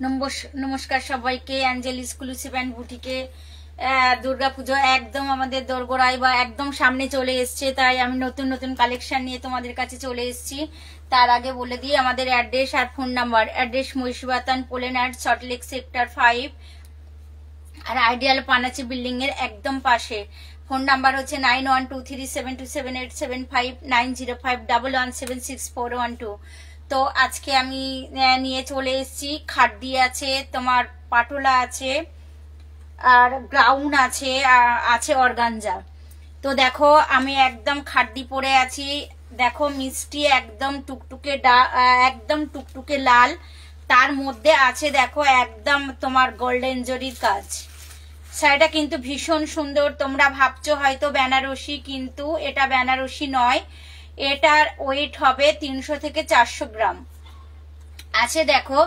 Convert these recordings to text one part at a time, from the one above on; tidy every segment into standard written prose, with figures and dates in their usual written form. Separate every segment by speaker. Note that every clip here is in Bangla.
Speaker 1: নমস্কার সবাইকে। অ্যাঞ্জেল এক্সক্লুসিভ অ্যান্ড বুটিকে দুর্গাপুজো একদম আমাদের দোরগোড়ায় বা একদম সামনে চলে এসছে, তাই আমি নতুন নতুন কালেকশন নিয়ে তোমাদের কাছে চলে এসেছি। তার আগে বলে দিই আমাদের অ্যাড্রেস আর ফোন নাম্বার। অ্যাড্রেস মহিষবাতান পোলেনার্ড সল্টলেক সেক্টর 5 আর আইডিয়াল পানাচি বিল্ডিং এর একদম পাশে। ফোন নাম্বার হচ্ছে 9123727875 9051176412। তো আজকে আমি নিয়ে চলে এসেছি খাড্ডি আছে, তোমার পাটোলা আছে, আর গ্রাউন্ড আছে, আছে অর্গানজা। তো দেখো আমি একদম খাড্ডি পরে আছি, দেখো মিষ্টি একদম টুকটুকে একদম টুকটুকে লাল, তার মধ্যে আছে দেখো একদম তোমার গোল্ডেন জরির কাজ। শাড়িটা কিন্তু ভীষণ সুন্দর। তোমরা ভাবছো হয়তো বেনারসি, কিন্তু এটা বেনারসি নয়, এটার ওয়েট হবে 300 থেকে 400 গ্রাম আছে। দেখো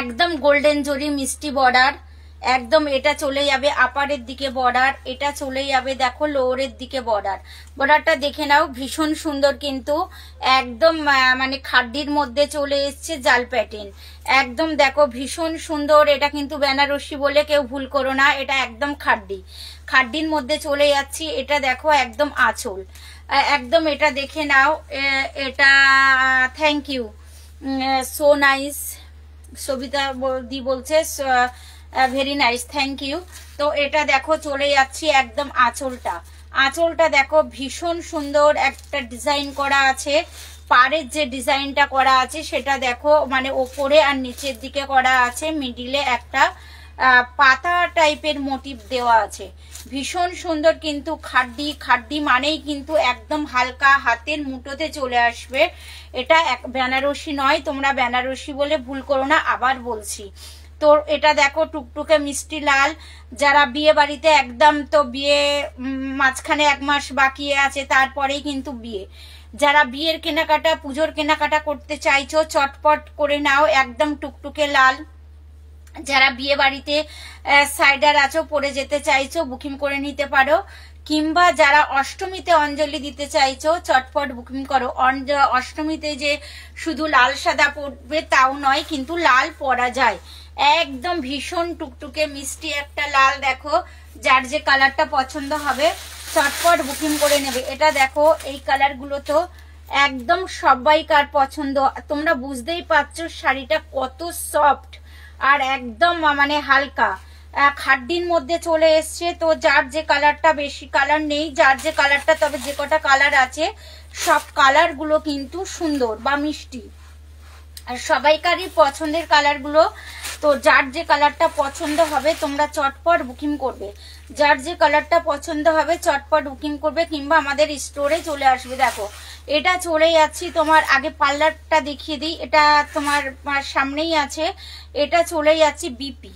Speaker 1: একদম গোল্ডেন জরি মিষ্টি বর্ডার, একদম এটা চলে যাবে আপারের দিকে বর্ডার, এটা চলে যাবে দেখো লোয়ারের দিকে বর্ডার। বর্ডারটা দেখে নাও, ভীষণ সুন্দর কিন্তু একদম মানে খাড্ডির মধ্যে চলে এসছে জাল প্যাটার্ন। একদম দেখো ভীষণ সুন্দর। এটা কিন্তু বেনারসি বলে কেউ ভুল করো না, এটা একদম খাড্ডি। খাড্ডির মধ্যে চলে যাচ্ছি। এটা দেখো একদম আঁচল, একদম এটা দেখে নাও। এটা thank you, so nice, Sabita di বলছে ভেরি নাইস, থ্যাংক ইউ। তো এটা দেখো চলে যাচ্ছি একদম আঁচলটা। আঁচলটা দেখো ভীষণ সুন্দর একটা ডিজাইন করা আছে। পাড়ের যে ডিজাইনটা করা আছে সেটা দেখো, মানে ওপরে আর নিচের দিকে করা আছে, মিডিলে একটা পাতা টাইপের মোটিভ দেওয়া আছে। ভীষণ সুন্দর কিন্তু খাড্ডি। খাড্ডি মানেই কিন্তু একদম হালকা হাতের মুঠোতে চলে আসবে। এটা বেনারসি নয়, তোমরা বেনারসি বলে ভুল করো না, আবার বলছি। তো এটা দেখো টুকটুকে মিষ্টি লাল। যারা বিয়ে বাড়িতে একদম, তো বিয়ে মাঝখানে 1 মাস বাকি আছে, তারপরেই কিন্তু বিয়ে। যারা বিয়ের কেনাকাটা, পুজোর কেনাকাটা করতে চাইছো চটপট করে নাও, একদম টুকটুকে লাল। যারা বিয়ে বাড়িতে সাইডার আছো, পরে যেতে চাইছো, বুকিং করে নিতে পারো। কিংবা যারা অষ্টমীতে অঞ্জলি দিতে চাইছো চটপট বুকিং করো। অষ্টমীতে যে শুধু লাল সাদা পরবে তাও নয়, কিন্তু লাল পরা যায়। একদম ভীষণ টুকটুকে মিষ্টি একটা লাল। দেখো যার যে কালারটা পছন্দ হবে চটপট বুকিং করে নেবে। এটা দেখো এই কালারগুলো তো একদম সবাইকার পছন্দ। তোমরা বুঝতেই পারছো শাড়িটা কত সফট আর একদম মানে হালকা খাড্ডির মধ্যে চলে এসছে। তো যার যে কালারটা, বেশি কালার নেই, যার যে কালারটা, তবে যে কটা কালার আছে সব কালারগুলো কিন্তু সুন্দর বা মিষ্টি আর সবাইকারই পছন্দের কালারগুলো। তো যার যে কালারটা পছন্দ হবে তোমরা চটপট বুকিং করবে। যার যে কালারটা পছন্দ হবে চটপট বুকিং করবে, কিংবা আমাদের স্টোরে চলে আসবে। দেখো এটা চলে যাচ্ছি তোমার, আগে পার্লারটা দেখিয়ে দিই, এটা তোমার সামনেই আছে। এটা চলে যাচ্ছি বিপি,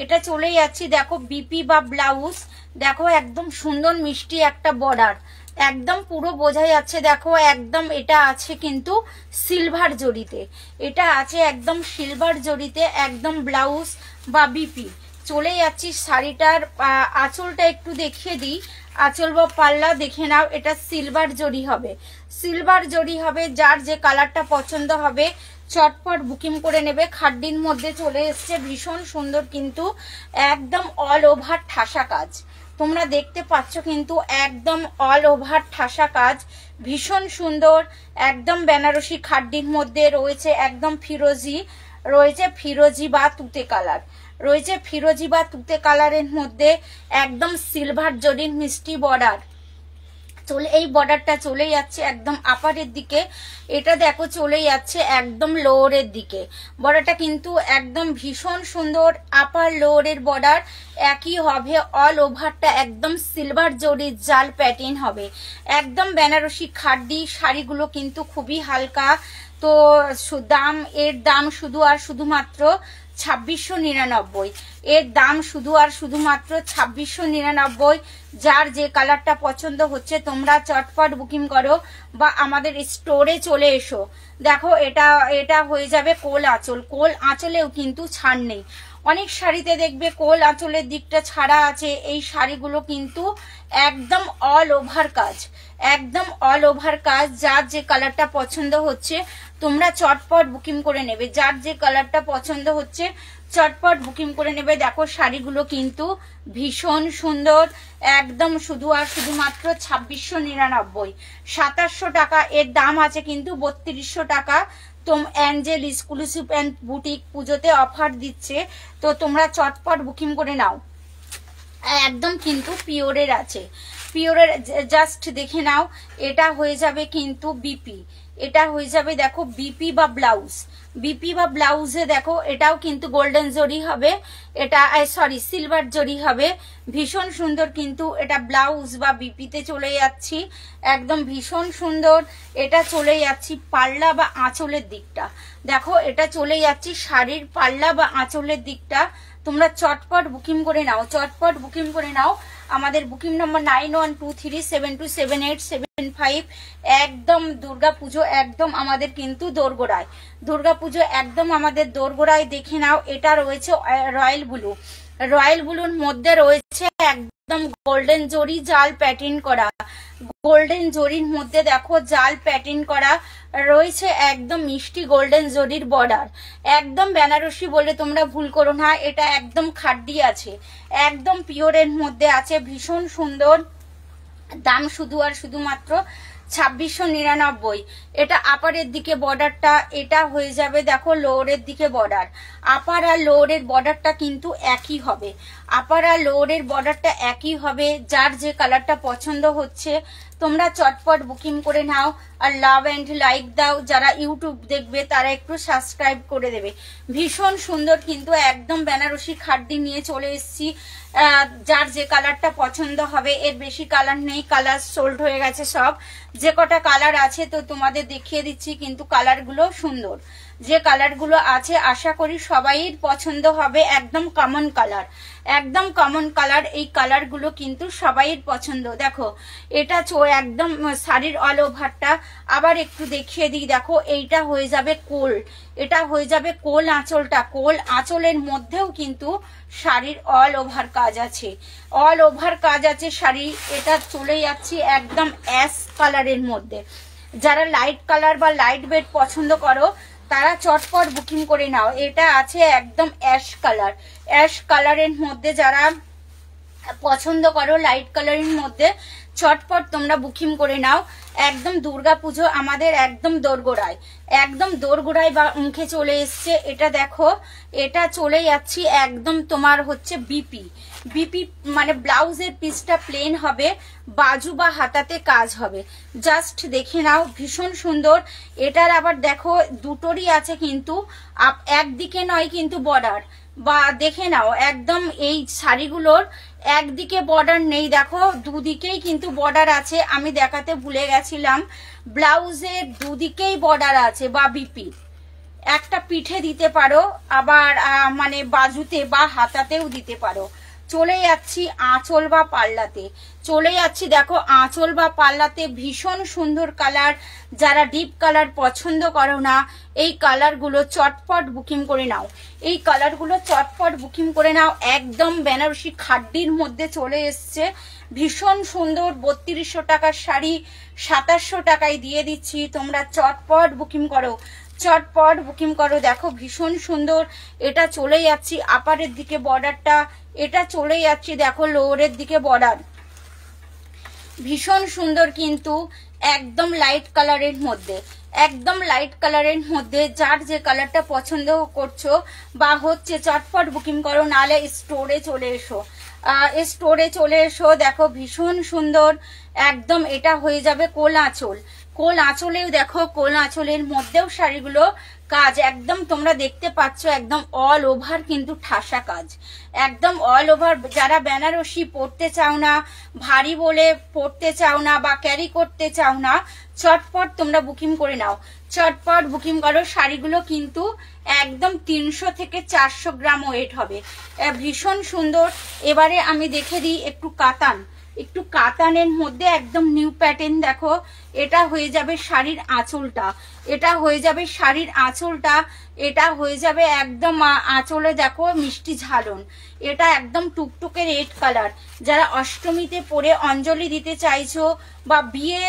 Speaker 1: এটা চলে যাচ্ছি দেখো বিপি বা ব্লাউজ। দেখো একদম সুন্দর মিষ্টি একটা বর্ডার, একদম পুরো বোঝা যাচ্ছে। দেখো একদম এটা আছে কিন্তু সিলভার জরিতে, এটা আছে একদম সিলভার জরিতে, একদম ব্লাউজ বা বিপি। চলে যাচ্ছি শাড়িটার আঁচলটা একটু দেখিয়ে দিই, আঁচল বা পাল্লা দেখে নাও। এটা সিলভার জরি হবে, সিলভার জরি হবে। যার যে কালারটা পছন্দ হবে চটপট বুকিং করে নেবে। খাড্ডির মধ্যে চলে এসছে, ভীষণ সুন্দর কিন্তু একদম অল ওভার ঠাসা কাজ। তোমরা দেখতে পাচ্ছ কিন্তু একদম অল ওভার ঠাসা কাজ, ভীষণ সুন্দর। একদম বেনারসি খাড্ডির মধ্যে রয়েছে একদম ফিরোজি, রয়েছে ফিরোজি বা তুতে কালার, রয়েছে ফিরোজি বা তুতে কালারের মধ্যে একদম সিলভার জরির মিষ্টি বর্ডার। এই বর্ডারটা চলে যাচ্ছে একদম আপারের দিকে, এটা দেখো চলে যাচ্ছে একদম লোয়ারের দিকে। বর্ডারটা কিন্তু একদম ভীষণ সুন্দর, আপার লোয়ারের বর্ডার একই হবে। অল ওভারটা একদম সিলভার জরির জাল প্যাটার্ন হবে। একদম বেনারসি খাড্ডি শাড়িগুলো কিন্তু খুবই হালকা। তো এর দাম শুধু আর শুধুমাত্র 2699। এর দাম শুধু আর শুধুমাত্র 2699। যার যে কালারটা পছন্দ হচ্ছে তোমরা চটপট বুকিং করো বা আমাদের স্টোরে চলে এসো। দেখো এটা হয়ে যাবে কোল আঁচল। কোল আঁচলেও কিন্তু ছাড় নেই। অনেক শাড়িতে দেখবে কোল আঁচলের দিকটা ছাড়া আছে, এই শাড়িগুলো কিন্তু একদম অল ওভার কাজ, একদম অল ওভার কাজ। যার যে কালারটা পছন্দ হচ্ছে তোমরা চটপট বুকিং করে নেবে। যার যে কালারটা পছন্দ হচ্ছে চটপট বুকিং করে নেবে। দেখো শাড়িগুলো কিন্তু ভীষণ সুন্দর, একদম শুধু আর শুধুমাত্র 2699, 2700 টাকা এর দাম আছে, কিন্তু 3200 টাকা অ্যাঞ্জেল এক্সক্লুসিভ অ্যান্ড বুটিক পুজোতে অফার দিচ্ছে। তো তোমরা চটপট বুকিং করে নাও। একদম কিন্তু পিওরের আছে, পিওরের জাস্ট দেখে নাও। এটা হয়ে যাবে কিন্তু বিপি, এটা হয়ে যাবে দেখো বিপি বা ব্লাউজ, বিপি বা ব্লাউজে দেখো এটাও কিন্তু গোল্ডেন জরি হবে, এটা সরি সিলভার জরি হবে, ভীষণ সুন্দর। কিন্তু এটা ব্লাউজ বা বিপিতে চলে যাচ্ছি, একদম ভীষণ সুন্দর। এটা চলে যাচ্ছি পাল্লা বা আঁচলের দিকটা, দেখো এটা চলে যাচ্ছি শাড়ির পাল্লা বা আঁচলের দিকটা। তোমরা চটপট বুকিং করে নাও, চটপট বুকিং করে নাও। আমাদের বুকিং নম্বর 9123727875। একদম দুর্গাপুজো একদম আমাদের কিন্তু দোরগোড়ায়, দুর্গাপুজো একদম আমাদের দোরগোড়ায়। দেখে নাও, এটা রয়েছে রয়্যাল ব্লু, রয়্যাল ব্লুর মধ্যে রয়েছে একদম গোল্ডেন জরি জাল প্যাটার্ন করা, গোল্ডেন জরির মধ্যে দেখো জাল প্যাটার্ন করা রয়েছে, একদম মিষ্টি গোল্ডেন জরির বর্ডার। একদম বেনারসি বলে তোমরা ভুল করো না, এটা একদম খাড্ডি আছে, একদম পিওরের মধ্যে আছে, ভীষণ সুন্দর। দাম শুধু আর শুধুমাত্র 2699। এটা আপারের দিকে বর্ডারটা, এটা হয়ে যাবে দেখো লোয়ারের দিকে বর্ডার। আপার আর লোয়ারের বর্ডারটা কিন্তু একই হবে, আপার আর লোয়ারের বর্ডারটা একই হবে। যার যে কালারটা পছন্দ হচ্ছে তোমরা চটপট বুকিং করে নাও আর লাভ অ্যান্ড লাইক দাও। যারা ইউটিউব দেখবে তারা একটু সাবস্ক্রাইব করে দেবে। ভীষণ সুন্দর কিন্তু একদম বেনারসি খাড্ডি নিয়ে চলে এসেছি। যার যে কালারটা পছন্দ হবে, এর বেশি কালার নেই, কালার সোল্ড হয়ে গেছে সব। যে কটা কালার আছে তো তোমাদের দেখিয়ে দিচ্ছি, কিন্তু কালারগুলো সুন্দর। যে কালারগুলো আছে আশা করি সবাইয়ের পছন্দ হবে, একদম কমন কালার, একদম কমন কালার। এই কালারগুলো কিন্তু সবাইয়ের পছন্দ। দেখো এটা একদম শাড়ির অল ওভারটা আবার একটু দেখিয়ে দিই। দেখো এইটা হয়ে যাবে কোল, এটা হয়ে যাবে কোল আঁচলটা, কোল আঁচলের মধ্যেও কিন্তু শাড়ির অল ওভার কাজ আছে, অল ওভার কাজ আছে শাড়ি। এটা চলে যাচ্ছে একদম অ্যাশ কালারের মধ্যে। যারা লাইট কালার বা লাইট ওয়েট পছন্দ করো তারা চটপট বুকিং করে নাও। এটা আছে একদম অ্যাশ কালার, অ্যাশ কালারের মধ্যে যারা পছন্দ করো লাইট কালারের মধ্যে চটপট তোমরা বুকিং করে নাও। একদম দুর্গাপুজো আমাদের একদম দোরগোড়ায়, একদম দোরগোড়ায় বা মুখে চলে এসছে। এটা দেখো এটা চলে যাচ্ছি একদম তোমার হচ্ছে বিপি, বিপি মানে ব্লাউজের পিসটা প্লেন হবে, বাজু বা হাতাতে কাজ হবে। জাস্ট দেখে নাও, ভীষণ সুন্দর। এটার আবার দেখো দুটোরই আছে কিন্তু একদিকে নয় কিন্তু বর্ডার, বা দেখে নাও একদম এই শাড়িগুলোর একদিকে বর্ডার নেই, দেখো দুদিকেই কিন্তু বর্ডার আছে। আমি দেখাতে ভুলে গেছিলাম, ব্লাউজের দুদিকেই বর্ডার আছে বা বিপি। একটা পিঠে দিতে পারো, আবার মানে বাজুতে বা হাতাতেও দিতে পারো। চলে যাচ্ছি আঁচল বা পাল্লাতে, চলে যাচ্ছি দেখো আঁচল বা পাল্লাতে ভীষণ সুন্দর কালার। যারা ডিপ কালার পছন্দ করো না এই কালারগুলো চটপট বুকিং করে নাও, এই কালারগুলো চটপট বুকিং করে নাও। একদম বেনারসি খাড্ডির মধ্যে চলে এসছে, ভীষণ সুন্দর। 3200 টাকার শাড়ি 2700 টাকায় দিয়ে দিচ্ছি, তোমরা চটপট বুকিং করো, চটপট বুকিং করো। দেখো ভীষণ সুন্দর। এটা চলে যাচ্ছি আপারের দিকে বর্ডারটা, এটা চলে যাচ্ছি দেখো লোয়ারের দিকে বর্ডার, ভীষণ সুন্দর কিন্তু একদম লাইট কালারের মধ্যে, একদম লাইট কালারের মধ্যে। যার যে কালারটা পছন্দ করছো বা হচ্ছে চটপট বুকিং করো, নালে স্টোরে চলে এসো, স্টোরে চলে এসো। দেখো ভীষণ সুন্দর একদম। এটা হয়ে যাবে কোল আঁচল, কোল আঁচলেও দেখো কোল আঁচলের মধ্যেও শাড়িগুলো কাজ একদম তোমরা দেখতে পাচ্ছ, একদম অল ওভার কিন্তু ঠাসা কাজ, একদম অল ওভার। যারা বেনারসি পরতে চাও না, ভারী বলে পরতে চাও না বা ক্যারি করতে চাও না, চটপট তোমরা বুকিং করে নাও, চটপট বুকিং করো। শাড়িগুলো কিন্তু একদম 300 থেকে 400 গ্রাম ওয়েট হবে, ভীষণ সুন্দর। এবারে আমি দেখে দিই একটু কাতান, একটু কাতানের মধ্যে একদম নিউ প্যাটার্ন। দেখো এটা হয়ে যাবে শাড়ির আঁচলটা, এটা হয়ে যাবে শাড়ির আঁচলটা, এটা হয়ে যাবে একদম আঁচলে দেখো মিষ্টি ঝালন। এটা একদম টুকটুকে রেড কালার। যারা অষ্টমীতে পরে অঞ্জলি দিতে চাইছো বা বিয়ে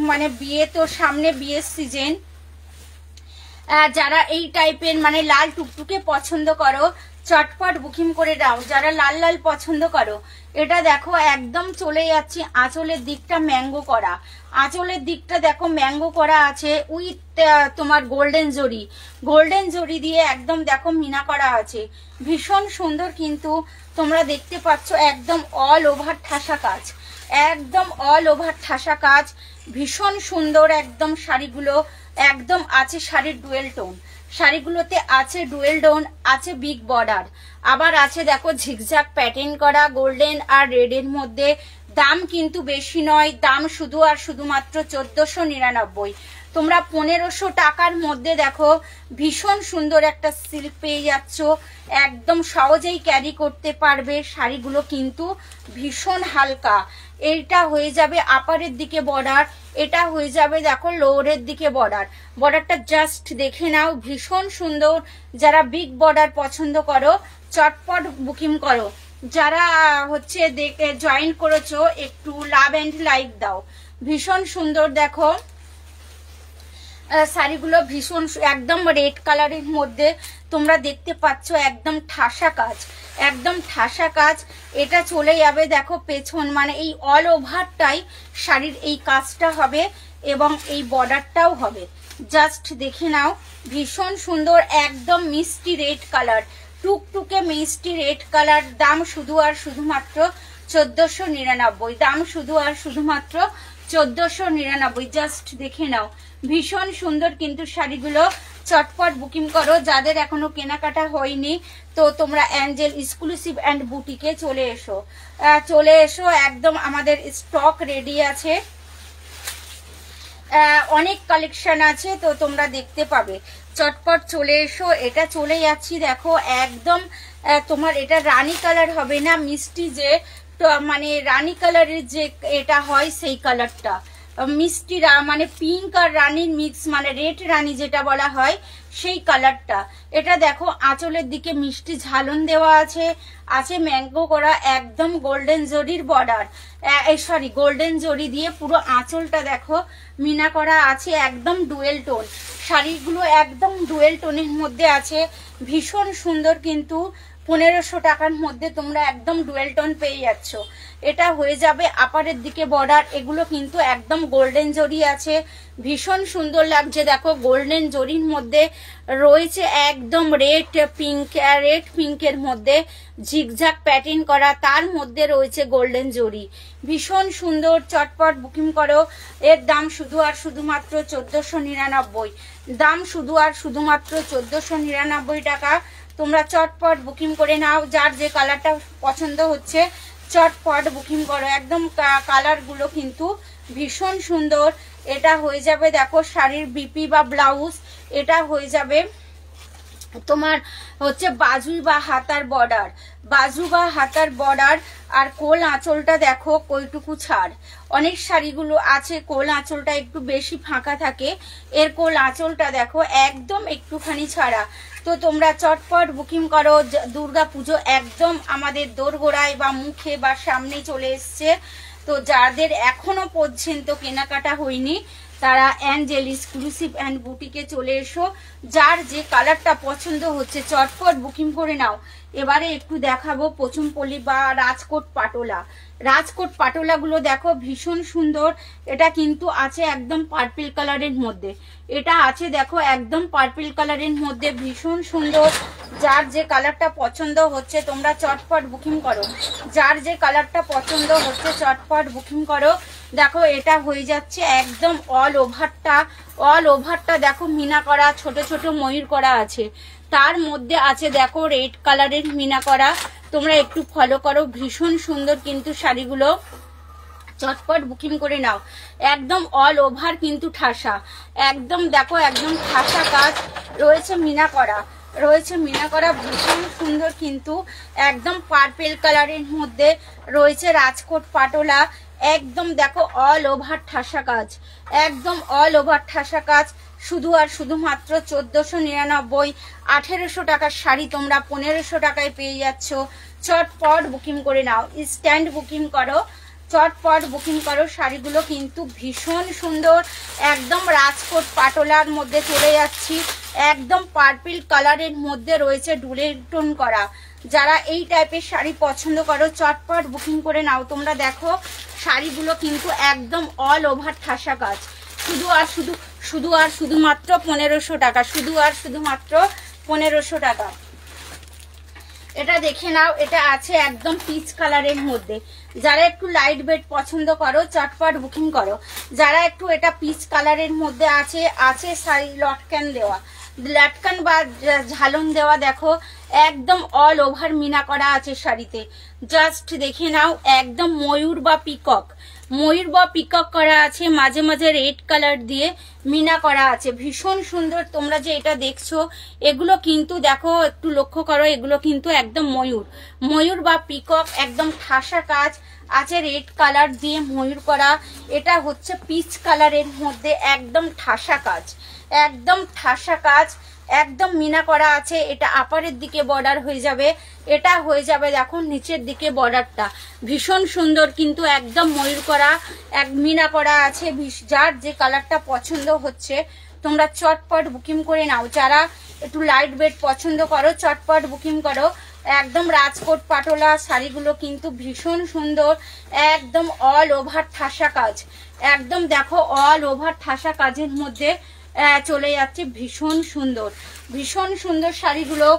Speaker 1: মানে বিয়ে তো সামনে বিয়ের সিজন, যারা এই টাইপের মানে লাল টুকটুকে পছন্দ করো চটপট বুকিং করে দাও যারা লাল লাল পছন্দ করো। এটা দেখো একদম চলে যাচ্ছি আঁচলের দিকটা ম্যাঙ্গো করা, আঁচলের দিকটা দেখো ম্যাঙ্গো করা আছে উইথ তোমার গোল্ডেন জরি দিয়ে একদম দেখো মিনা করা আছে, ভীষণ সুন্দর। কিন্তু তোমরা দেখতে পাচ্ছ একদম অল ওভার ঠাসা কাজ, একদম অল ওভার ঠাসা কাজ, ভীষণ সুন্দর একদম শাড়িগুলো। একদম আছে শাড়ির ডুয়েল টোন, শাড়িগুলোতে আছে ডুয়েল টোন, আছে বিগ বর্ডার, আবার আছে দেখো ঝিকঝাক প্যাটার্ন করা গোল্ডেন আর রেডের মধ্যে। দাম কিন্তু বেশি নয়, দাম শুধু আর শুধুমাত্র 1499। তোমরা 1500 টাকার মধ্যে দেখো ভীষণ সুন্দর একটা সিল্ক পেয়ে যাচ্ছ, একদম সহজেই ক্যারি করতে পারবে। শাড়িগুলো কিন্তু ভীষণ হালকা। এইটা হয়ে যাবে আপারের দিকে বর্ডার, এটা হয়ে যাবে দেখো লোয়ারের দিকে বর্ডার। বর্ডারটা জাস্ট দেখে নাও, ভীষণ সুন্দর। যারা বিগ বর্ডার পছন্দ করো চটপট বুকিং করো। যারা হচ্ছে জয়েন করেছো একটু লাভ এন্ড লাইক দাও। ভীষণ সুন্দর দেখো শাড়িগুলো, ভীষণ একদম রেড কালারের মধ্যে তোমরা দেখতে পাচ্ছ, একদম ঠাসা কাজ, একদম ঠাসা কাজ। এটা চলে যাবে দেখো পেছন, মানে এই অল ওভারটাই শাড়ির এই কাজটা হবে এবং এই বর্ডারটাও হবে। জাস্ট দেখে নাও, ভীষণ সুন্দর একদম মিষ্টি রেড কালার, টুকটুকে মিষ্টি রেড কালার। দাম শুধু আর শুধুমাত্র 1499, দাম শুধু আর শুধুমাত্র 1499। জাস্ট দেখে নাও, ভীষণ সুন্দর কিন্তু শাড়িগুলো। চটপট বুকিং করো যাদের এখনো কেনাকাটা হয়নি। তো তোমরা অ্যাঞ্জেল এক্সক্লুসিভ অ্যান্ড বুটিকে চলে এসো, একদম আমাদের স্টক রেডি আছে, অনেক কালেকশন আছে, তো তোমরা দেখতে পাবে। চটপট চলে এসো। এটা চলে যাচ্ছি দেখো একদম তোমার এটা রানী কালার হবে না, মিষ্টি যে মানে রানী কালারের যে এটা হয় সেই কালারটা, মিষ্টি মানে পিঙ্ক আর রানীর মিক্স, মানে রেড রানী যেটা বলা হয় সেই কালারটা। এটা দেখো আঁচলের দিকে মিষ্টি ঝালন দেওয়া আছে, আছে ম্যাঙ্গো করা, একদম গোল্ডেন জরির বর্ডার, সরি গোল্ডেন জরি দিয়ে পুরো আঁচলটা দেখো মিনা করা আছে, একদম ডুয়েল টোন। শাড়িগুলো একদম ডুয়েল টোনের মধ্যে আছে, ভীষণ সুন্দর। কিন্তু 1500 টাকার মধ্যে তোমরা একদম ডুয়েল টোন পেয়ে যাচ্ছ। এটা হয়ে যাবে আপারের দিকে বর্ডার, এগুলো কিন্তু একদম গোল্ডেন জরি আছে, ভীষণ সুন্দর লাগছে। দেখো গোল্ডেন জরির মধ্যে রয়েছে একদম রেড পিঙ্কের মধ্যে ঝিকঝাক প্যাটার্ন করা, তার মধ্যে রয়েছে গোল্ডেন জরি, ভীষণ সুন্দর। চটপট বুকিং করো। এর দাম শুধু আর শুধুমাত্র 1499, দাম শুধু আর শুধুমাত্র 1499 টাকা। তোমরা চটপট বুকিং করে নাও, যার যে কালারটা পছন্দ হচ্ছে চটপট বুকিং করো। একদম কালারগুলো কিন্তু ভীষণ সুন্দর। এটা হয়ে যাবে দেখো শাড়ির বিপি বা ব্লাউজ, এটা হয়ে যাবে তোমার হচ্ছে বাজু বা হাতার বর্ডার, বাজু বা হাতার বর্ডার। আর কোল আঁচলটা দেখো কইটুকু ছাড়, অনেক শাড়িগুলো আছে কোল আঁচলটা একটু বেশি ফাঁকা থাকে, এর কোল আঁচলটা দেখো একদম একটুখানি ছাড়া। তো তোমরা চটপট বুকিং করো। দুর্গা পুজো একদম আমাদের দোরগোড়ায় বা মুখে বা সামনে চলে এসছে। তো যাদের এখনো পর্যন্ত কেনাকাটা হয়নি তারা অ্যাঞ্জেল এক্সক্লুসিভ অ্যান্ড বুটিকে চলে এসো। যার যে কালারটা পছন্দ হচ্ছে চটপট বুকিং করে নাও। এবারে একটু দেখাবো পচুমপল্লী বা রাজকোট পাটোলা। রাজকোট পাটোলাগুলো দেখো ভীষণ সুন্দর। এটা কিন্তু আছে একদম পার্পল কালারের মধ্যে, এটা আছে দেখো একদম পার্পল কালারের মধ্যে, ভীষণ সুন্দর। যার যে কালারটা পছন্দ হচ্ছে তোমরা চটপট বুকিং করো, যার যে কালারটা পছন্দ হচ্ছে চটপট বুকিং করো। দেখো এটা হয়ে যাচ্ছে একদম অল ওভারটা দেখো মিনা করা, ছোট ছোট ময়ূর করা আছে, তার মধ্যে আছে দেখো রেড কালারের মিনা করা। তোমরা একটু ফলো করো, ভীষণ সুন্দর কিন্তু শাড়িগুলো। চটপট বুকিং করে নাও। একদম অল ওভার কিন্তু ঠাসা, একদম দেখো একদম ঠাসা কাজ রয়েছে, মিনা করা রয়েছে, মিনা করা ভীষণ সুন্দর কিন্তু একদম পার্পেল কালারের মধ্যে রয়েছে রাজকোট পাটোলা। একদম দেখো অল ওভার ঠাসা কাজ, একদম অল ওভার ঠাসা কাজ। শুধু আর শুধুমাত্র 1499। 1800 টাকার শাড়ি তোমরা 1500 টাকায় পেয়ে যাচ্ছ। চটপট বুকিং করে নাও, স্ট্যান্ড বুকিং করো। চটপট বুকিং করো। শাড়িগুলো কিন্তু ভীষণ সুন্দর, একদম রাজকোট পাটোলার মধ্যে চলে যাচ্ছি, একদম পার্পল কালারের মধ্যে রয়েছে ডুলের টোন করা। যারা এই টাইপের শাড়ি পছন্দ করো চটপট বুকিং করে নাও। তোমরা দেখো শাড়িগুলো কিন্তু একদম অল ওভার ঠাসা কাজ, শুধুমাত্র 1500 টাকা, শুধুমাত্র 1500 টাকা। এটা দেখে নাও, এটা আছে একদম পিচ কালারের মধ্যে। যারা একটু লাইট ওয়েট পছন্দ করো চটপট বুকিং করো। যারা একটু এটা পিচ কালারের মধ্যে আছে শাড়ি লটকান দেওয়া, লটকান বা ঝালন দেওয়া, দেখো একদম অল ওভার মিনা করা আছে শাড়িতে। জাস্ট দেখে নাও, একদম ময়ূর বা পিকক করা আছে, মাঝে মাঝে রেড কালার দিয়ে মিনা করা আছে, ভীষণ সুন্দর। তোমরা যে এটা দেখছো এগুলো কিন্তু দেখো, একটু লক্ষ্য করো, এগুলো কিন্তু একদম ময়ূর বা পিকক, একদম ঠাসা কাজ আছে, রেড কালার দিয়ে ময়ূর করা। এটা হচ্ছে পিচ কালারের মধ্যে একদম ঠাসা কাজ, একদম মিনা করা আছে। এটা আপারের দিকে বর্ডার হয়ে যাবে, এটা হয়ে যাবে দেখো নিচের দিকে বর্ডারটা, ভীষণ সুন্দর কিন্তু একদম ময়ূর করা, এক মিনা করা আছে। যার যে কালারটা পছন্দ হচ্ছে তোমরা চটপট বুকিং করে নাও। যারা একটু লাইট ওয়েট পছন্দ করো চটপট বুকিং করো। একদম রাজকোট পাটোলা শাড়িগুলো কিন্তু ভীষণ সুন্দর, একদম অল ওভার ঠাসা কাজ, একদম দেখো অল ওভার ঠাসা কাজের মধ্যে চলে যাচ্ছে, ভীষণ সুন্দর শাড়িগুলো।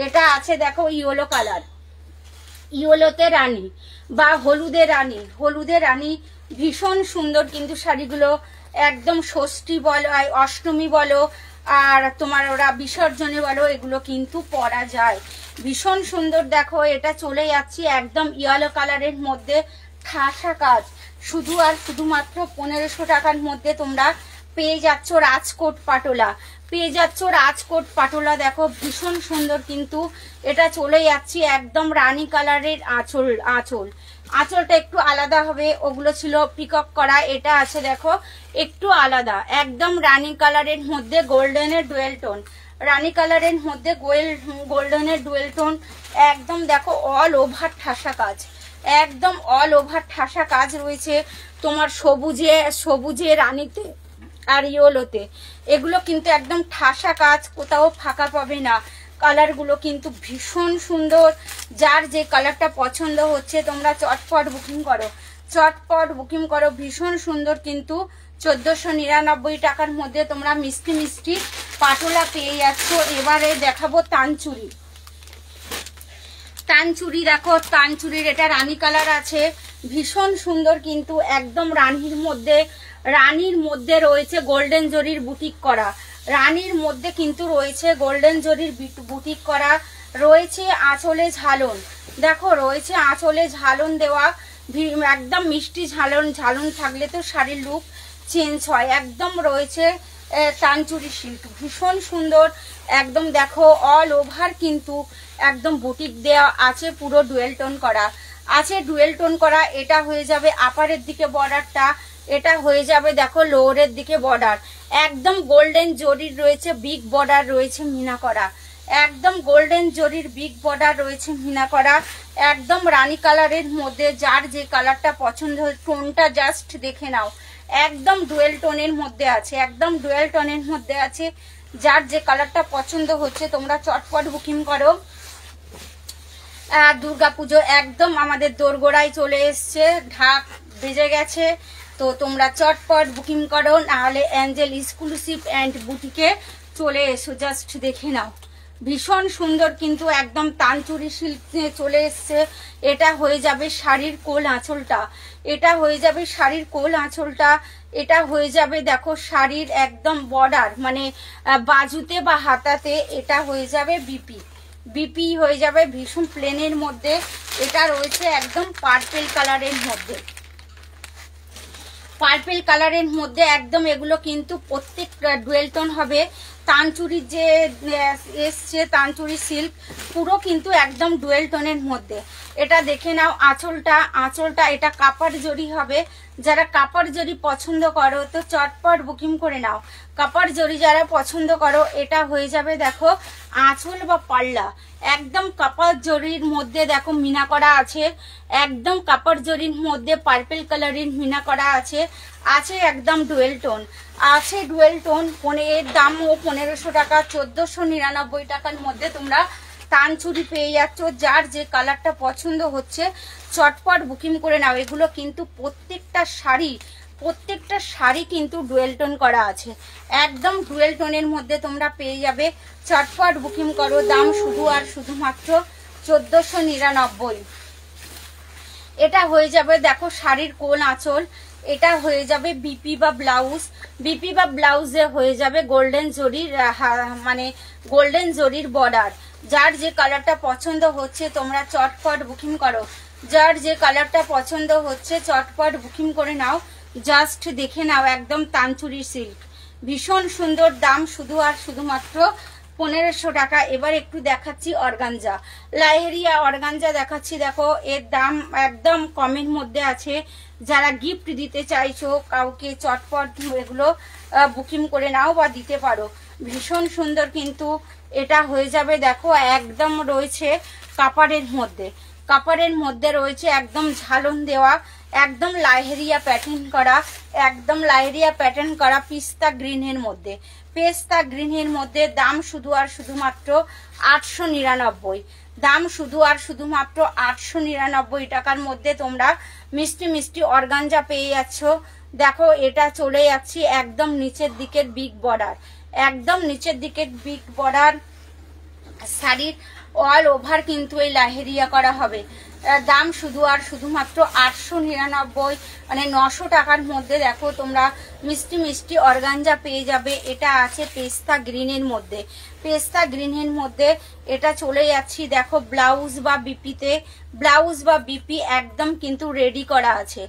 Speaker 1: এটা আছে দেখো ইয়েলো কালার, ইয়েলোতে রানী বা হলুদে রানী, ভীষণ সুন্দর কিন্তু শাড়িগুলো। একদম ষষ্ঠী বলো, অষ্টমী বলো, আর তোমার ওরা বিসর্জনে বলো, এগুলো কিন্তু পরা যায়, ভীষণ সুন্দর। দেখো এটা চলে যাচ্ছি একদম ইয়েলো কালারের মধ্যে ঠাসা কাজ, শুধুমাত্র 1500 টাকার মধ্যে তোমরা পেয়ে যাচ্ছ রাজকোট পাটোলা, দেখো ভীষণ সুন্দর কিন্তু। এটা চলে যাচ্ছি একদম রানী কালারের আঁচলটা একটু আলাদা হবে, ওগুলো ছিল পিকক করা, এটা আছে দেখো একটু আলাদা, একদম রানী কালারের মধ্যে গোল্ডেনের ডুয়েল টোন, গোল্ডেনের ডুয়েল টোন, একদম দেখো অল ওভার ঠাসা কাজ, একদম অল ওভার ঠাসা কাজ রয়েছে তোমার সবুজে রানীতে আর ইয়েলোতে। এগুলো কিন্তু একদম ঠাসা কাজ, কোথাও ফাঁকা পাবে না। কালারগুলো কিন্তু ভীষণ সুন্দর। যার যে কালারটা পছন্দ হচ্ছে তোমরা চটপট বুকিং করো, ভীষণ সুন্দর কিন্তু। 1499 টাকার মধ্যে তোমরা মিষ্টি পাটোলা পেয়ে যাচ্ছ। এবারে দেখাবো তানচুরি, দেখো তানচুরির এটা রানী কালার আছে, ভীষণ সুন্দর কিন্তু একদম রানীর মধ্যে রয়েছে গোল্ডেন জরির বুটিক করা, রানীর মধ্যে কিন্তু রয়েছে গোল্ডেন জরির বুটিক করা, রয়েছে আঁচলে ঝালন, দেখো রয়েছে আঁচলে ঝালন দেওয়া, একদম মিষ্টি ঝালন থাকলে তো শাড়ির লুক চেঞ্জ হয়। একদম রয়েছে তানচুরি সিল্ক, ভীষণ সুন্দর, একদম দেখো অল ওভার কিন্তু একদম বুটিক দেওয়া আছে, পুরো ডুয়েল টোন করা। এটা হয়ে যাবে আপারের দিকে বর্ডারটা, এটা হয়ে যাবে দেখো লোয়ারের দিকে বর্ডার, একদম গোল্ডেন জরির রয়েছে বিগ বর্ডার রয়েছে মিনা করা, একদম গোল্ডেন জরির বিগ বর্ডার রয়েছে মিনা করা, একদম রানী কালারের মধ্যে। যার যে কালারটা পছন্দ হয় টোনটা জাস্ট দেখে নাও, একদম ডুয়েল টোনের মধ্যে আছে, যার যে কালারটা পছন্দ হচ্ছে তোমরা চটপট বুকিং করো। দুর্গাপুজো একদম আমাদের দোরগোড়ায় চলে এসছে, ঢাক বেজে গেছে, তো তোমরা চটপট বুকিং করো, নাহলে অ্যাঞ্জেল এক্সক্লুসিভ অ্যান্ড বুটিকে চলে এসো, জাস্ট দেখে নাও, ভীষণ সুন্দর কিন্তু একদম তানচুরি সিল্ক চলে এসছে। এটা হয়ে যাবে শাড়ির কোল আঁচলটা, এটা হয়ে যাবে দেখো শাড়ির একদম বর্ডার, মানে বাজুতে বা হাতাতে এটা হয়ে যাবে বিপি হয়ে যাবে, ভীষণ প্লেনের মধ্যে। এটা রয়েছে একদম পার্পেল কালারের মধ্যে, একদম এগুলো কিন্তু প্রত্যেক ডুয়েল টোন হবে। তানচুরির যে এসছে তানচুরি সিল্ক পুরো কিন্তু একদম ডুয়েল টোনের মধ্যে, এটা দেখে নাও আঁচলটা, আঁচলটা এটা কাপড় জরি হবে। যারা কাপড় জরি পছন্দ করো তো চটপট বুকিং করে নাও। কাপড় জরি যারা পছন্দ করো এটা হয়ে যাবে দেখো আঁচল বা পাল্লা। একদম কাপড় জরির মধ্যে দেখো মিনা করা আছে, একদম কাপড় জরির মধ্যে পার্পল কালারের মিনা করা আছে। আছে একদম ডুয়েল টোন, আছে ডুয়েল টোন। এর দামও 1500 টাকা, 1499 টাকার মধ্যে তোমরা তানচুরি পেয়ে যাচ্ছ। যার যে কালারটা পছন্দ হচ্ছে চটপট বুকিং করে নাও। এগুলো কিন্তু প্রত্যেকটা শাড়ি কিন্তু ডুয়েল টোন করা আছে, একদম ডুয়েল টোনের মধ্যে তোমরা পেয়ে যাবে। চটপট বুকিং করো। দাম শুধু আর শুধুমাত্র 1499। এটা হয়ে যাবে দেখো শাড়ির কোল আঁচল। এটা হয়ে যাবে বিপি বা ব্লাউজ। বিপি বা ব্লাউজে হয়ে যাবে গোল্ডেন জরির মানে গোল্ডেন জরির বর্ডার। যার যে কালারটা পছন্দ হচ্ছে তোমরা চটপট বুকিং করো। যার যে কালারটা পছন্দ হচ্ছে চটপট বুকিং করে নাও। জাস্ট দেখে নাও একদম তানচুরি সিল্ক, ভীষণ সুন্দর। দাম শুধু আর শুধুমাত্র 1500 টাকা। এবার একটু দেখাচ্ছি অর্গানজা, লাইহেরিয়া অর্গানজা দেখাচ্ছি। দেখো এর দাম একদম কমের মধ্যে আছে। যারা গিফট দিতে চাইছো কাউকে চটপট এগুলো বুকিং করে নাও বা দিতে পারো। ভীষণ সুন্দর কিন্তু এটা হয়ে যাবে দেখো একদম রয়েছে কাপড়ের মধ্যে, কাপড়ের মধ্যে রয়েছে একদম ঝালন দেওয়া, একদম লাইহেরিয়া প্যাটার্ন করা, একদম লাইহেরিয়া প্যাটার্ন করা পিস্তা গ্রিনের মধ্যে, পেস্তা গ্রিনের মধ্যে। দাম শুধু আর শুধুমাত্র 899। দাম শুধু আর শুধুমাত্র 899 টাকার মধ্যে তোমরা মিষ্টি মিষ্টি অর্গানজা পেয়ে যাচ্ছ। দেখো এটা চলে যাচ্ছি একদম নিচের দিকের বিগ বর্ডার, একদম নিচের দিকের বিগ বর্ডার। শাড়ির অল ওভার কিন্তু এই লাহেরিয়া করা হবে। দাম শুধু আর শুধুমাত্র 899, মানে 900 টাকার মধ্যে দেখো তোমরা মিষ্টি মিষ্টি অর্গানজা পেয়ে যাবে। এটা আছে পেস্তা গ্রিনের মধ্যে, পেস্তা গ্রিনের মধ্যে এটা চলে যাচ্ছি দেখো ব্লাউজ বা বিপিতে। ব্লাউজ বা বিপি একদম কিন্তু রেডি করা আছে,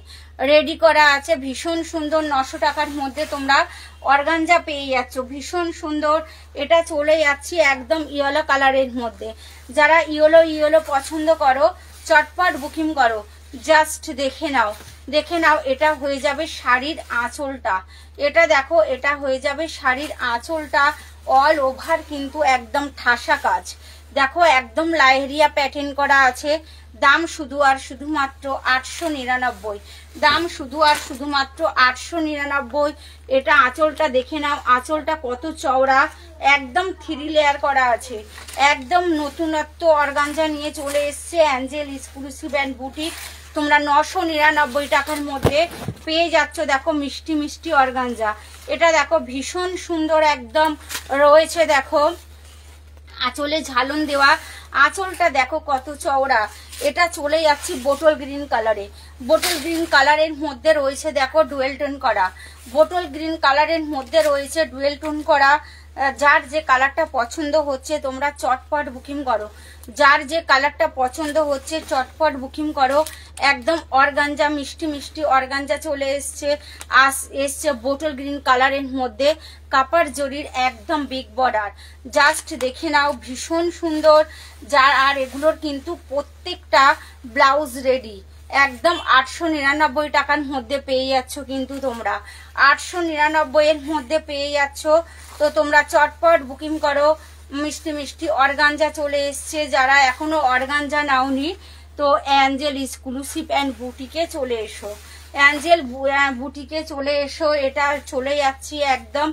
Speaker 1: রেডি করা আছে। ভীষণ সুন্দর 900 টাকার মধ্যে তোমরা অর্গানজা পেয়ে যাচ্ছ, ভীষণ সুন্দর। এটা চলে যাচ্ছি একদম ইয়েলো কালারের মধ্যে। যারা ইয়েলো পছন্দ করো চটপট বুকিং করো। জাস্ট দেখে নাও, দেখে নাও। এটা হয়ে যাবে শাড়ির আঁচলটা। এটা দেখো এটা হয়ে যাবে শাড়ির আঁচলটা। অল ওভার কিন্তু একদম ঠাসা কাজ। দেখো একদম লাইহেরিয়া প্যাটার্ন করা আছে। দাম শুধু আর শুধুমাত্র 899। দাম শুধু আর শুধুমাত্র 899। এটা আঁচলটা দেখে নাও, আঁচলটা কত চওড়া, একদম 3 লেয়ার করা আছে। একদম নতুনত্ব অর্গানজা নিয়ে চলে এসছে অ্যাঞ্জেল এক্সক্লুসিভ অ্যান্ড বুটিক। তোমরা 999 টাকার মধ্যে পেয়ে যাচ্ছ দেখো মিষ্টি মিষ্টি অর্গানজা। এটা দেখো ভীষণ সুন্দর একদম রয়েছে। দেখো আঁচলে ঝালন দেওয়া, আঁচলটা দেখো কত চওড়া। এটা চলে যাচ্ছি বোটল গ্রিন কালারে। বোটল গ্রিন কালারের মধ্যে রয়েছে দেখো ডুয়েল টোন করা, বোটল গ্রিন কালারের মধ্যে রয়েছে ডুয়েল টোন করা। যার যে কালারটা পছন্দ হচ্ছে তোমরা চটপট বুকিং করো। যার যে কালারটা পছন্দ হচ্ছে চটপট বুকিং করো। একদম অর্গানজা মিষ্টি মিষ্টি অর্গানজা চলে এসছে বোটল গ্রিন কালারের মধ্যে, কাপড় জরির একদম বিগ বর্ডার। জাস্ট দেখে নাও ভীষণ সুন্দর। যার আর এগুলোর কিন্তু প্রত্যেকটা ব্লাউজ রেডি। একদম 899 টাকার মধ্যে পেয়ে যাচ্ছ কিন্তু তোমরা 899 এর মধ্যে পেয়ে যাচ্ছ। তো তোমরা চটপট বুকিং করো। মিষ্টি মিষ্টি অর্গানজা চলে এসছে। যারা এখনো অর্গানজা নাওনি তো অ্যাঞ্জেল এক্সক্লুসিভ অ্যান্ড বুটিকে চলে এসো, অ্যাঞ্জেল বুটিকে চলে এসো। এটা চলে যাচ্ছি একদম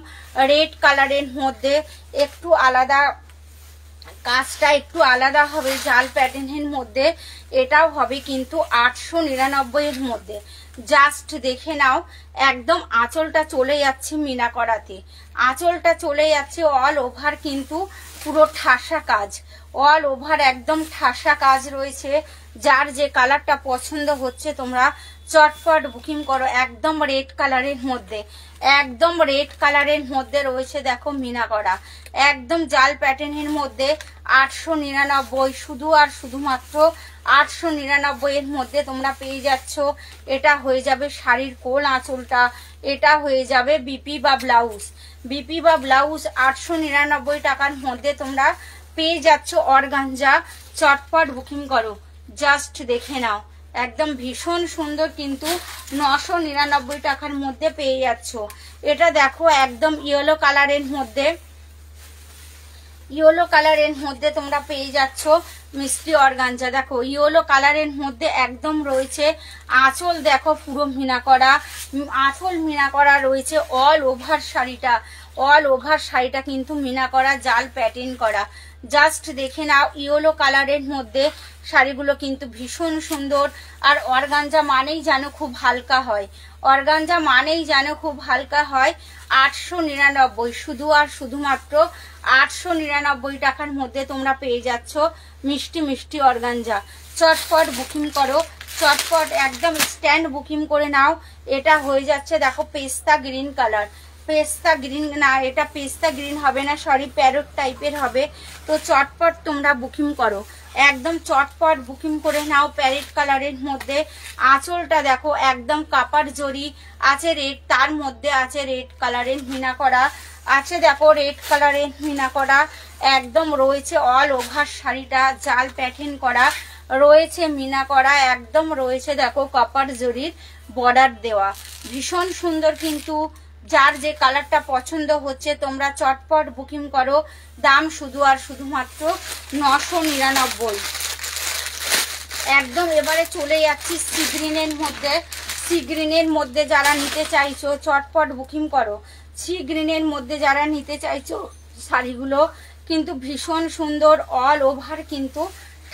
Speaker 1: রেড কালারের মধ্যে, একটু আলাদা কাজটা একটু আলাদা হবে জাল প্যাটার্নের মধ্যে। এটাও হবে কিন্তু 899 এর মধ্যে। জাস্ট দেখে নাও একদম আঁচলটা চলে যাচ্ছে মিনা করাতে, আঁচলটা চলে যাচ্ছে অল ওভার কিন্তু পুরো ঠাসা কাজ, অল ওভার একদম ঠাসা কাজ রয়েছে। যার যে কালারটা পছন্দ হচ্ছে তোমরা চটপট বুকিং করো। একদম রেড কালারের মধ্যে, একদম রেড কালারের মধ্যে রয়েছে দেখো মিনা করা, একদম জাল প্যাটার্নের মধ্যে। 899 শুধু আর শুধুমাত্র 899 এর মধ্যে তোমরা পেয়ে যাচ্ছ। এটা হয়ে যাবে শাড়ির কোল আঁচলটা। এটা হয়ে যাবে বিপি বা ব্লাউজ। বিপি বা ব্লাউজ 899 টাকার মধ্যে তোমরা পেয়ে যাচ্ছ অর্গানজা। চটপট বুকিং করো। জাস্ট দেখে নাও, একদম ভীষণ সুন্দর কিন্তু 999 টাকার মধ্যে পেয়ে যাচ্ছ। এটা দেখো একদম ইয়েলো কালারের মধ্যে, ইয়েলো কালারের মধ্যে তোমরা পেয়ে যাচ্ছ মিষ্টি অর্গানজা। দেখো ইয়েলো কালারের মধ্যে একদম রয়েছে আঁচল, দেখো পুরো মিনা করা, আঁচল মিনা করা রয়েছে। অল ওভার শাড়িটা, অল ওভার শাড়িটা কিন্তু মিনা করা, জাল প্যাটার্ন করা। জাস্ট দেখে নাও, ইয়েলো কালারের মধ্যে শাড়িগুলো কিন্তু ভীষণ সুন্দর। আর অর্গানজা মানেই যেন খুব হালকা হয়, অর্গানজা মানেই যেন খুব হালকা হয়। 899, শুধু আর শুধুমাত্র 899 টাকার মধ্যে তোমরা পেয়ে যাচ্ছ মিষ্টি মিষ্টি অর্গানজা। চটপট বুকিং করো, চটপট একদম স্ট্যান্ড বুকিং করে নাও। এটা হয়ে যাচ্ছে দেখো পেস্তা গ্রিন কালার, পেস্তা গ্রিন না, এটা পেস্তা গ্রিন হবে না, সরি প্যারট টাইপের হবে। তো চটপট তোমরা বুকিং করো, একদম চটপট বুকিং করে নাও। প্যারেট কালারের মধ্যে আঁচলটা দেখো একদম কাপার জরি আছে রেড, তার মধ্যে আছে রেড কালারের মিনা করা আছে। দেখো রেড কালারের মিনা করা একদম রয়েছে। অল ওভার শাড়িটা জাল প্যাটার্ন করা রয়েছে, মিনা করা একদম রয়েছে। দেখো কাপার জরির বর্ডার দেওয়া, ভীষণ সুন্দর কিন্তু। যার যে কালারটা পছন্দ হচ্ছে তোমরা চটপট বুকিং করো। দাম শুধু আর শুধুমাত্র 999। একদম এবারে চলে যাচ্ছি সি গ্রিনের মধ্যে। সি গ্রিনের মধ্যে যারা নিতে চাইছো চটপট বুকিং করো। সি গ্রিনের মধ্যে যারা নিতে চাইছো শাড়িগুলো কিন্তু ভীষণ সুন্দর, অল ওভার কিন্তু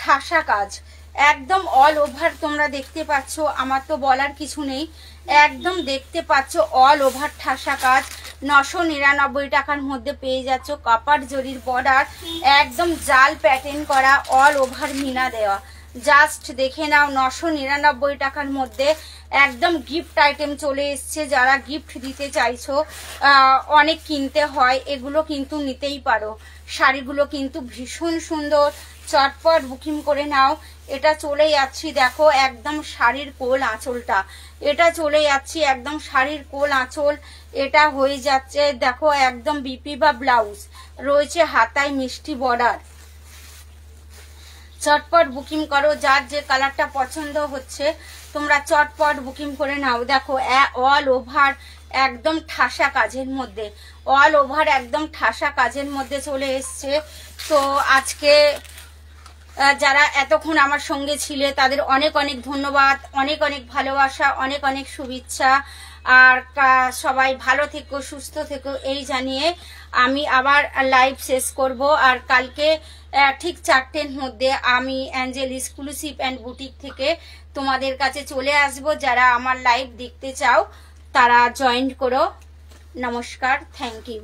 Speaker 1: ঠাসা কাজ, একদম অল ওভার তোমরা দেখতে পাচ্ছ, আমার তো বলার কিছু নেই, একদম দেখতে পাচ্ছ অল ওভার ঠাসা কাজ। 999 টাকার মধ্যে পেয়ে যাচ্ছ কাপার জরির বর্ডার, একদম জাল প্যাটার্ন করা, অল ওভার মিনা দেওয়া। জাস্ট দেখে নাও 999 টাকার মধ্যে একদম গিফট আইটেম চলে এসছে। যারা গিফট দিতে চাইছো, অনেক কিনতে হয়, এগুলো কিন্তু নিতেই পারো। শাড়িগুলো কিন্তু ভীষণ সুন্দর, চটপট বুকিং করে নাও। এটা চলে যাচ্ছি দেখো একদম শাড়ির কোল আঁচলটা, এটা চলে যাচ্ছি একদম শাড়ির কোল আঁচল। এটা হয়ে যাচ্ছে দেখো একদম বিপি বা ব্লাউজ রয়েছে, হাতায় মিষ্টি বর্ডার। চটপট বুকিং করো, যার যে কালারটা পছন্দ হচ্ছে তোমরা চটপট বুকিং করে নাও। দেখো অল ওভার একদম ঠাসা কাজের মধ্যে, অল ওভার একদম ঠাসা কাজের মধ্যে চলে এসছে। তো আজকে যারা এতক্ষণ আমার সঙ্গে ছিলে তাদের অনেক অনেক ধন্যবাদ, অনেক অনেক ভালোবাসা, অনেক অনেক শুভেচ্ছা। আর সবাই ভালো থেকো, সুস্থ থেকো এই জানিয়ে আমি আবার লাইভ শেষ করব। আর কালকে ঠিক 4টের মধ্যে আমি অ্যাঞ্জেল এক্সক্লুসিভ অ্যান্ড বুটিক থেকে তোমাদের কাছে চলে আসব। যারা আমার লাইভ দেখতে চাও তারা জয়েন করো। নমস্কার, থ্যাংক ইউ।